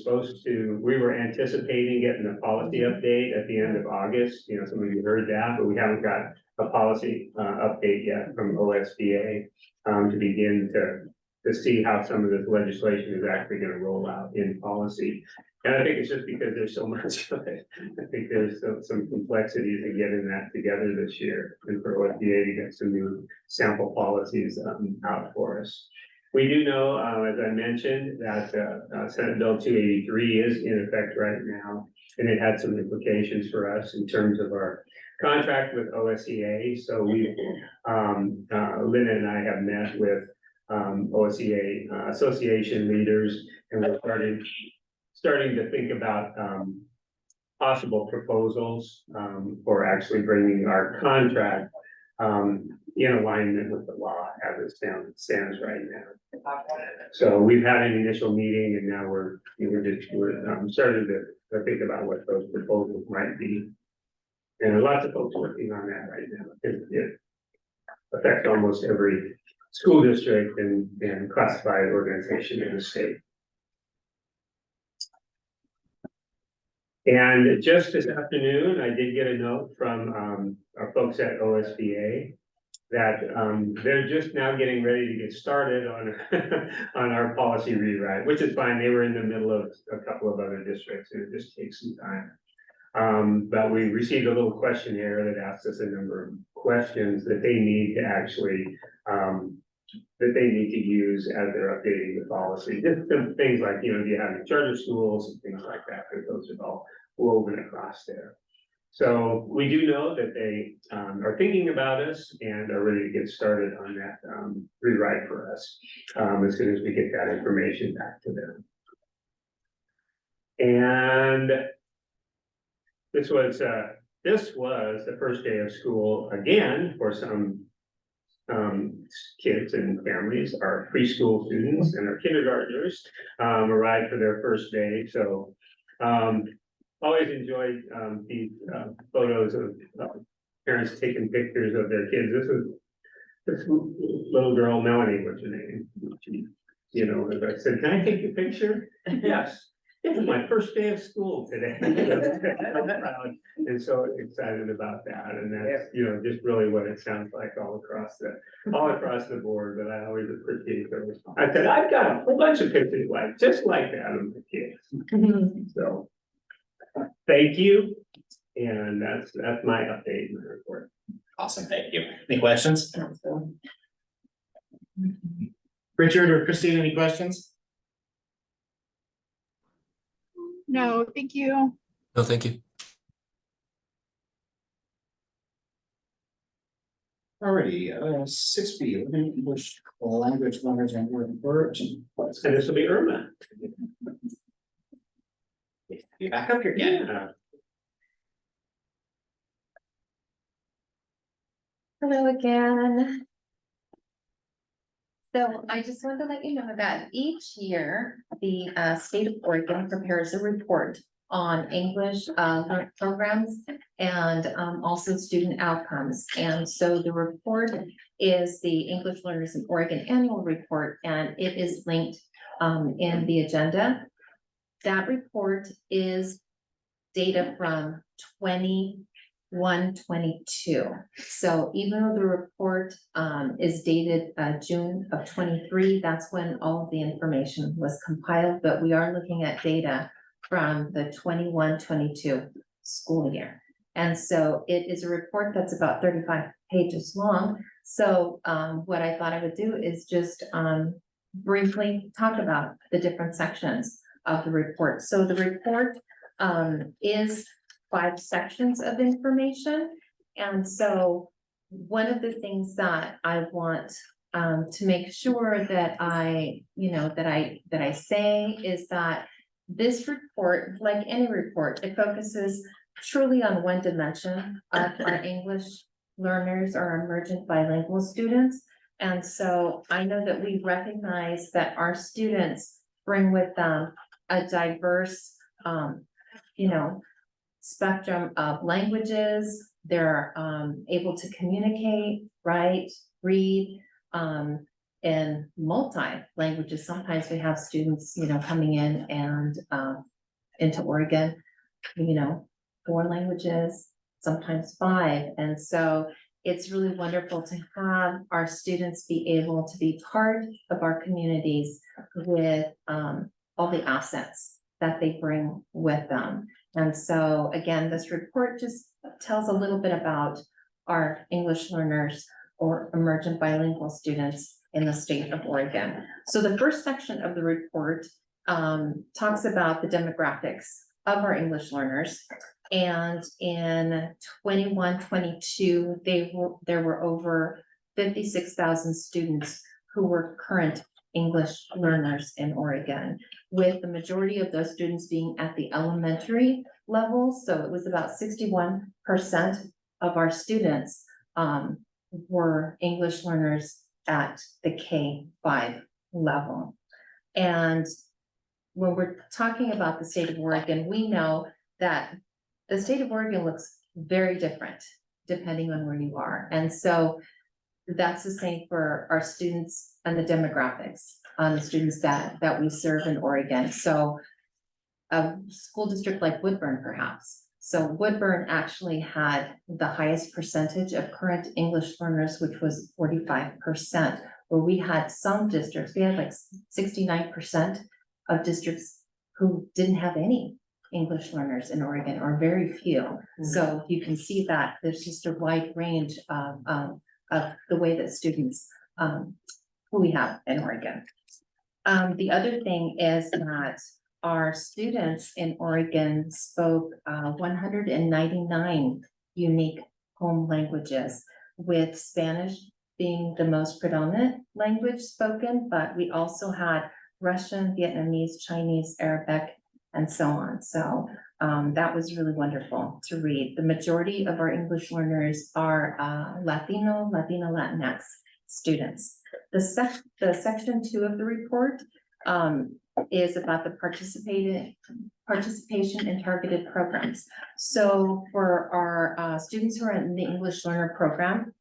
we were anticipating getting a policy update at the end of August. Some of you heard that, but we haven't got a policy update yet from OSBA to begin to see how some of this legislation is actually going to roll out in policy. And I think it's just because there's so much of it. I think there's some complexities in getting that together this year, and for OSBA to get some new sample policies out for us. We do know, as I mentioned, that Senate Bill 283 is in effect right now, and it had some implications for us in terms of our contract with OSEA. So we, Linda and I have met with OSEA association leaders, and we're starting to think about possible proposals for actually bringing our contract in alignment with the law as it stands right now. So we've had an initial meeting, and now we're starting to think about what those proposals might be. And lots of folks working on that right now. It affects almost every school district and classified organization in the state. And just this afternoon, I did get a note from our folks at OSBA that they're just now getting ready to get started on on our policy rewrite, which is fine. They were in the middle of a couple of other districts, and it just takes some time. But we received a little questionnaire that asks us a number of questions that they need to actually use as they're updating the policy. Just some things like, do you have any charter schools and things like that, because those are all woven across there. So we do know that they are thinking about us and are ready to get started on that rewrite for us as soon as we get that information back to them. And this was the first day of school again for some kids and families. Our preschool students and our kindergartners arrived for their first day. So always enjoyed these photos of parents taking pictures of their kids. This little girl, Melanie, what's her name? She, as I said, can I take your picture? Yes. It's my first day of school today. I'm proud and so excited about that. And that's, just really what it sounds like all across the board. But I always appreciate those. I said, I've got a whole bunch of pictures just like that of the kids. So thank you. And that's my update in the report. Awesome, thank you. Any questions? Richard or Christine, any questions? No, thank you. No, thank you. Alrighty, 6B, English language learners and word words. And this will be Irma. You're back up here again. Yeah. Hello again. So I just wanted to let you know that each year, the state of Oregon prepares a report on English programs and also student outcomes. And so the report is the English Learners in Oregon Annual Report, and it is linked in the agenda. That report is data from 21-22. So even though the report is dated June of 23, that's when all of the information was compiled, but we are looking at data from the 21-22 school year. And so it is a report that's about 35 pages long. So what I thought I would do is just briefly talk about the different sections of the report. So the report is 5 sections of information, And so one of the things that I want to make sure that I, that I say is that this report, like any report, it focuses truly on one dimension of our English learners, our emergent bilingual students. And so I know that we recognize that our students bring with them a diverse, spectrum of languages. They're able to communicate, write, read, in multi languages. Sometimes we have students, coming in and into Oregon, 4 languages, sometimes 5. And so it's really wonderful to have our students be able to be part of our communities with all the assets that they bring with them. And so again, this report just tells a little bit about our English learners or emergent bilingual students in the state of Oregon. So the first section of the report talks about the demographics of our English learners. And in 21-22, there were over 56,000 students who were current English learners in Oregon, with the majority of those students being at the elementary level. So it was about 61% of our students were English learners at the K-5 level. And when we're talking about the state of Oregon, we know that the state of Oregon looks very different depending on where you are. And so that's the same for our students and the demographics on the students that we serve in Oregon. So a school district like Woodburn, perhaps. So Woodburn actually had the highest percentage of current English learners, which was 45%, where we had some districts, we had like 69% of districts who didn't have any English learners in Oregon, or very few. So you can see that there's just a wide range of the way that students who we have in Oregon. The other thing is that our students in Oregon spoke 199 unique home languages, with Spanish being the most predominant language spoken, but we also had Russian, Vietnamese, Chinese, Arabic, and so on. So that was really wonderful to read. The majority of our English learners are Latino, Latinx students. The section 2 of the report is about the participation in targeted programs. So for our students who are in the English Learner Program,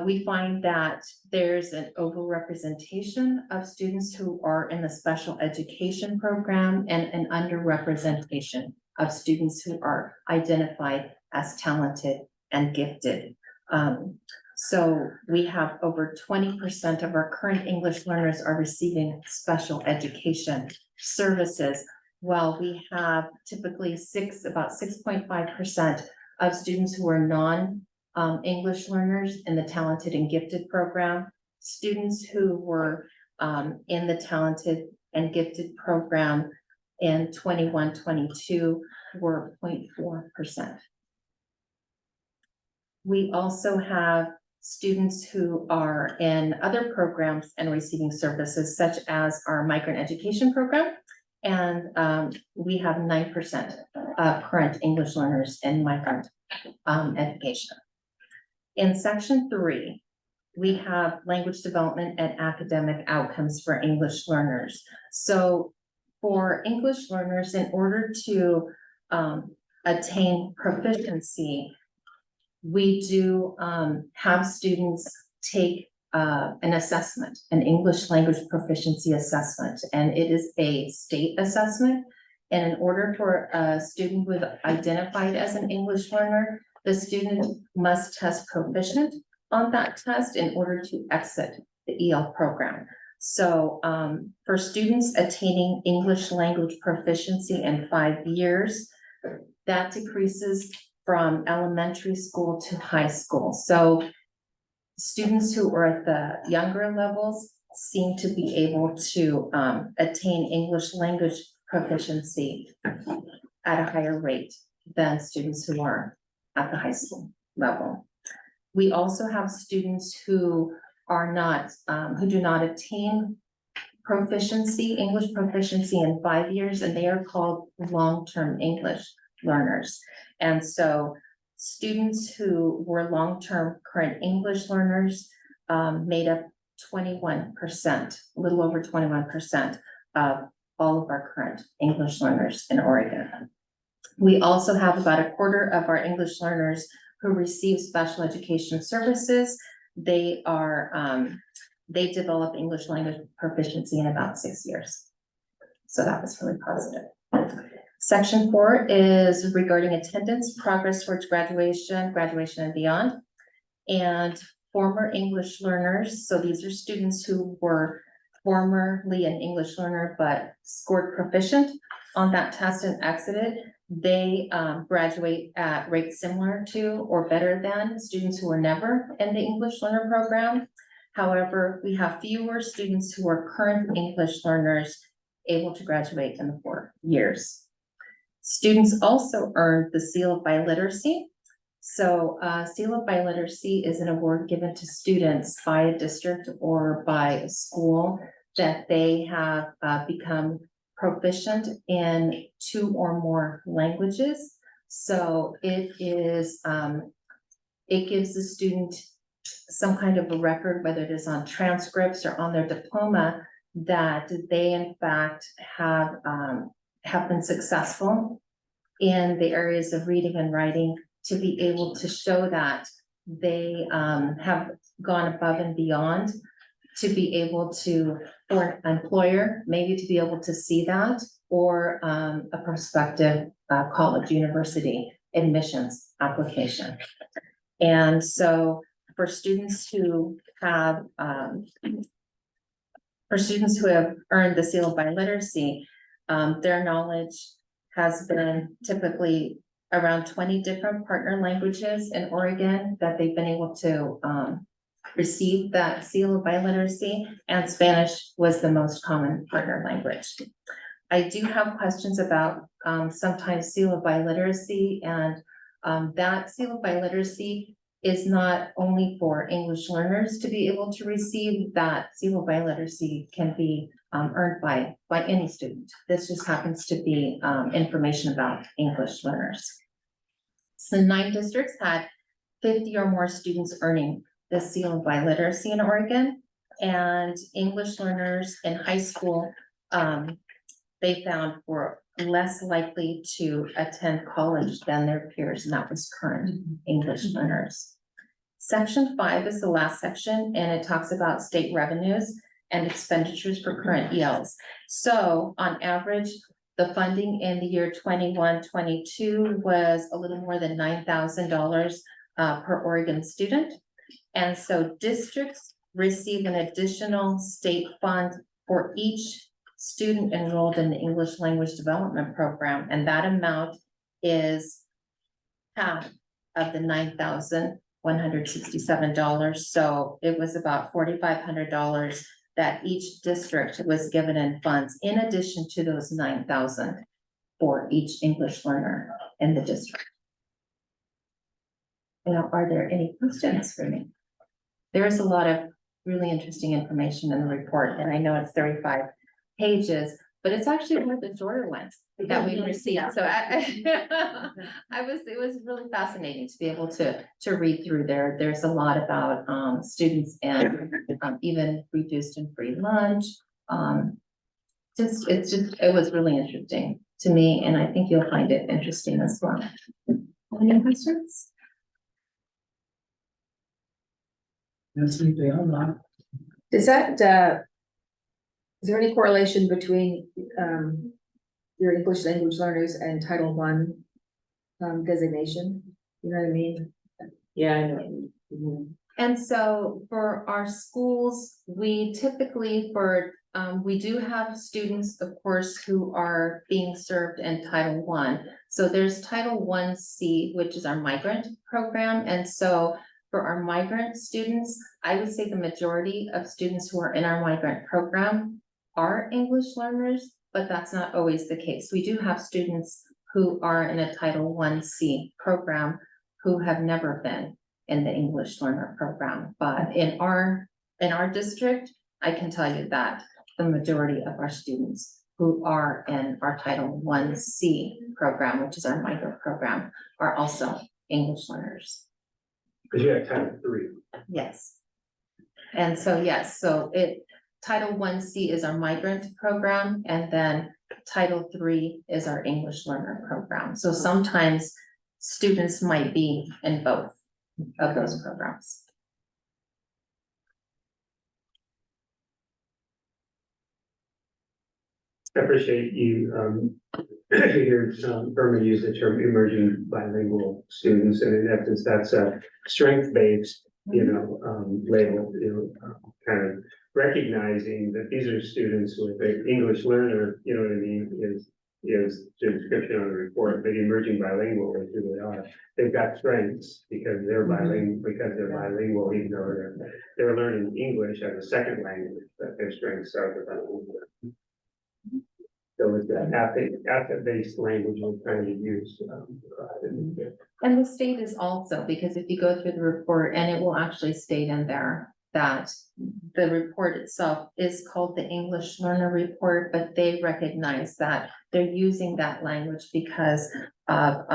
we find that there's an overrepresentation of students who are in the special education program, and an underrepresentation of students who are identified as talented and gifted. So we have over 20% of our current English learners are receiving special education services, while we have typically about 6.5% of students who are English learners in the talented and gifted program. Students who were in the talented and gifted program in 21-22 were 0.4%. We also have students who are in other programs and receiving services, such as our migrant education program. And we have 9% of current English learners in migrant education. In section 3, we have language development and academic outcomes for English learners. So for English learners, in order to attain proficiency, we do have students take an assessment, an English language proficiency assessment, and it is a state assessment. And in order for a student who is identified as an English learner, the student must test proficient on that test in order to exit the EL program. So for students attaining English language proficiency in 5 years, that decreases from elementary school to high school. So students who are at the younger levels seem to be able to attain English language proficiency at a higher rate than students who are at the high school level. We also have students who are not, who do not attain proficiency, English proficiency in 5 years, and they are called long-term English learners. And so students who were long-term current English learners made up 21%, a little over 21% of all of our current English learners in Oregon. We also have about a quarter of our English learners who receive special education services. They are, they develop English language proficiency in about 6 years. So that was really positive. Section 4 is regarding attendance, progress towards graduation and beyond. And former English learners, so these are students who were formerly an English learner but scored proficient on that test and exited. They graduate at rates similar to or better than students who were never in the English learner program. However, we have fewer students who are current English learners able to graduate in the 4 years. Students also earned the Seal of Biliteracy. So Seal of Biliteracy is an award given to students by a district or by a school that they have become proficient in 2 or more languages. So it is, it gives the student some kind of a record, whether it is on transcripts or on their diploma, that they in fact have been successful in the areas of reading and writing, to be able to show that they have gone above and beyond, to be able to, for an employer, maybe to be able to see that, or a prospective college, university admissions application. And so for students who have earned the Seal of Biliteracy, their knowledge has been typically around 20 different partner languages in Oregon that they've been able to receive that Seal of Biliteracy, and Spanish was the most common partner language. I do have questions about sometimes Seal of Biliteracy, and that Seal of Biliteracy is not only for English learners to be able to receive. That Seal of Biliteracy can be earned by any student. This just happens to be information about English learners. So 9 districts had 50 or more students earning the Seal of Biliteracy in Oregon, and English learners in high school, they found were less likely to attend college than their peers, and that was current English learners. Section 5 is the last section, and it talks about state revenues and expenditures for current ELs. So on average, the funding in the year 21-22 was a little more than $9,000 per Oregon student. And so districts receive an additional state fund for each student enrolled in the English Language Development Program, and that amount is half of the $9,167. So it was about $4,500 that each district was given in funds, in addition to those $9,000 for each English learner in the district. Now, are there any questions for me? There is a lot of really interesting information in the report, and I know it's 35 pages, but it's actually one of the shorter ones that we've received. So it was really fascinating to be able to read through there. There's a lot about students and even reduced and free lunch. It was really interesting to me, and I think you'll find it interesting as well. Any questions? Does that, is there any correlation between your English language learners and Title I designation? You know what I mean? Yeah, I know. And so for our schools, we typically we do have students, of course, who are being served in Title I. So there's Title I-C, which is our migrant program. And so for our migrant students, I would say the majority of students who are in our migrant program are English learners, but that's not always the case. We do have students who are in a Title I-C program who have never been in the English learner program. But in our district, I can tell you that the majority of our students who are in our Title I-C program, which is our migrant program, are also English learners. Because you have Title III. Yes. And so, yes, so Title I-C is our migrant program, and then Title III is our English learner program. So sometimes students might be in both of those programs. I appreciate you, hear Irma use the term emerging bilingual students, and in essence, that's a strength-based, label, kind of recognizing that these are students with an English learner, you know what I mean, is the description on the report, but emerging bilingual is who they are. They've got strengths because they're bilingual, even though they're learning English as a second language, but their strengths are the bilingual. So it's an asset-based language we're trying to use. And the state is also, because if you go through the report, and it will actually state in there that the report itself is called the English Learner Report, but they recognize that they're using that language because of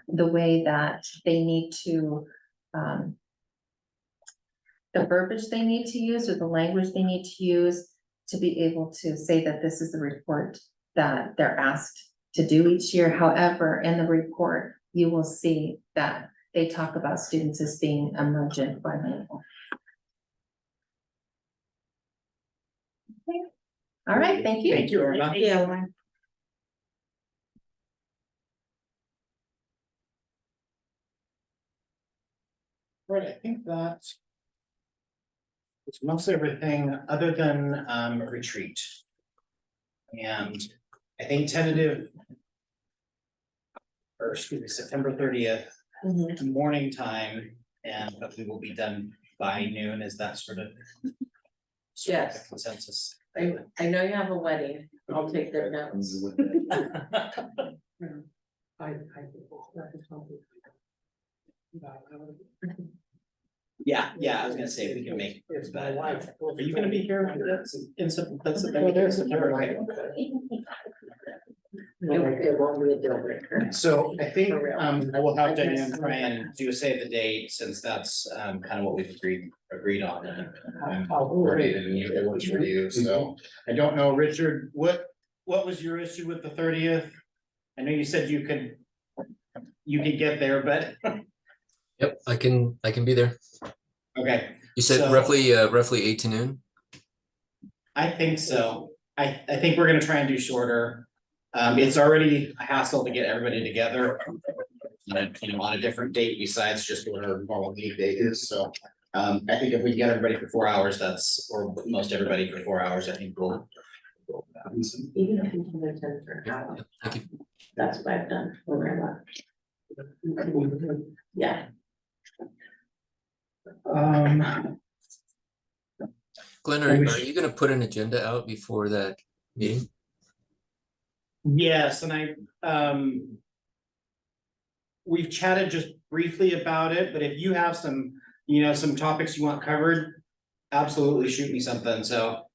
the way that they need to, the verbiage they need to use or the language they need to use to be able to say that this is the report that they're asked to do each year. However, in the report, you will see that they talk about students as being emergent bilingual. Okay. All right, thank you. Thank you, Irma. Thank you. Right, I think that it's mostly everything other than retreat. And I think tentative, or excuse me, September 30th, morning time, and hopefully we'll be done by noon. Is that sort of Yes. the consensus? I know you have a wedding. I'll take their notes. Yeah, I was gonna say, if we can make it, but are you gonna be here in September? It won't be a deal breaker. So I think I will have Diane try and do a save the date, since that's kind of what we've agreed on. And it works for you, so I don't know, Richard, what was your issue with the 30th? I know you said you could get there, but Yep, I can be there. okay. You said So- roughly 8 to noon? I think so. I think we're gonna try and do shorter. It's already a hassle to get everybody together. On a different date besides just what our normal meeting date is, so. I think if we get everybody for 4 hours, or most everybody for 4 hours, I think we'll. Even if you can attend for an hour. Thank you. That's what I've done. Yeah. Glenn, are you gonna put an agenda out before that meeting? Yes, and we've chatted just briefly about it, but if you have some, some topics you want covered, absolutely shoot me something, so.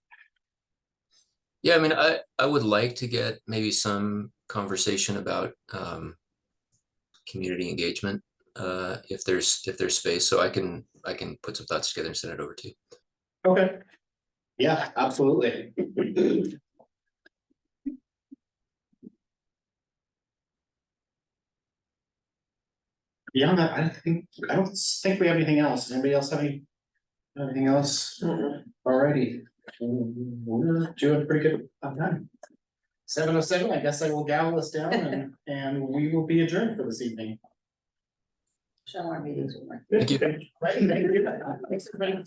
Yeah, I mean, I would like to get maybe some conversation about community engagement, if there's space, so I can put some thoughts together and send it over to you. Okay. Yeah, absolutely. Beyond that, I don't think we have anything else. Does anybody else have anything else? Alrighty. We're doing pretty good on time. 7:07, I guess I will gavel us down and we will be adjourned for this evening. Show our meetings. Thank you. Right, thank you. Thanks, everybody.